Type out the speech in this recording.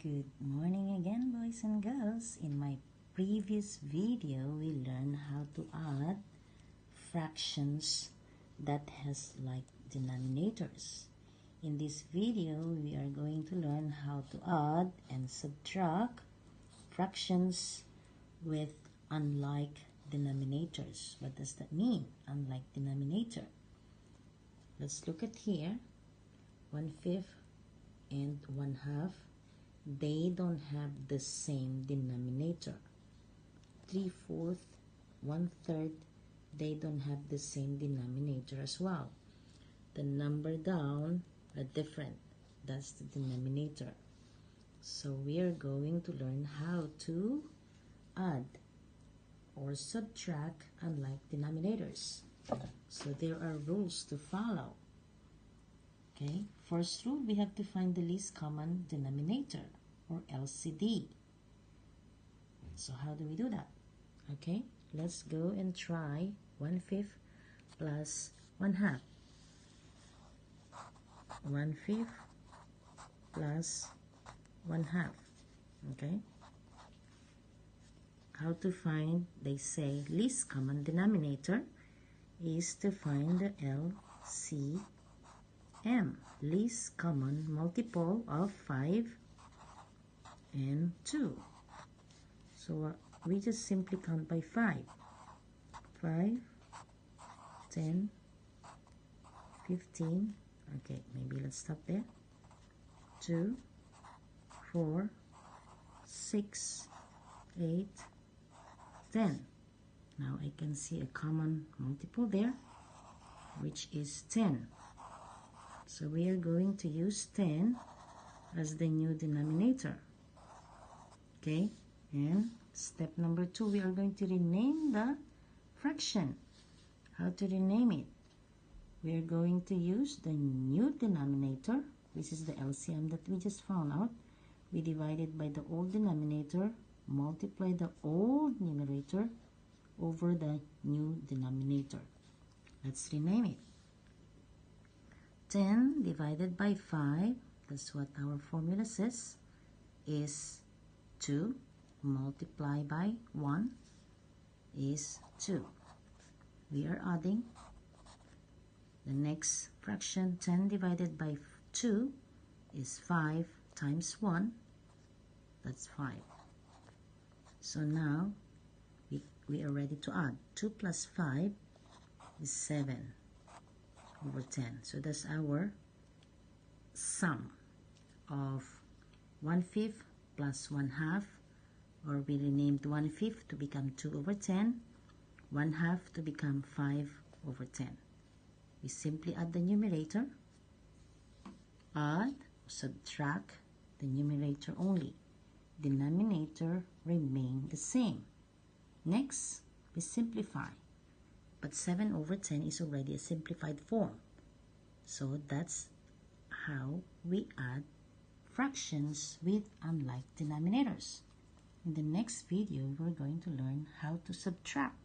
Good morning again, boys and girls. In my previous video, we learned how to add fractions that has like denominators. In this video, we are going to learn how to add and subtract fractions with unlike denominators. What does that mean, unlike denominator? Let's look at here. 1/5 and 1/2. They don't have the same denominator. 3/4, 1/3, they don't have the same denominator as well. The number down are different. That's the denominator. So we are going to learn how to add or subtract unlike denominators. So there are rules to follow. Okay, first rule, we have to find the least common denominator, or LCD. So how do we do that? Okay, let's go and try 1/5 plus 1/2. 1/5 plus 1/2. Okay, how to find, they say, least common denominator is to find the LCM, least common multiple of 5 and 2. So we just simply count by 5. 5, 10, 15. Okay, maybe let's stop there. 2, 4, 6, 8, 10. Now I can see a common multiple there, which is 10. So we are going to use 10 as the new denominator. Okay, and step number 2, we are going to rename the fraction. How to rename it? We are going to use the new denominator, which is the LCM that we just found out. We divided by the old denominator, multiply the old numerator over the new denominator. Let's rename it. 10 divided by 5, that's what our formula says, is 2. Multiply by 1 is 2. We are adding the next fraction. 10 divided by 2 is 5 times 1, that's 5. So now we are ready to add. 2 plus 5 is 7 over 10. So that's our sum of 1/5 plus 1/2, or we renamed 1/5 to become 2 over 10, 1/2 to become 5 over 10. We simply add the numerator, add, subtract the numerator only. Denominator remain the same. Next, we simplify. But 7 over 10 is already a simplified form. So that's how we add fractions with unlike denominators. In the next video, we're going to learn how to subtract.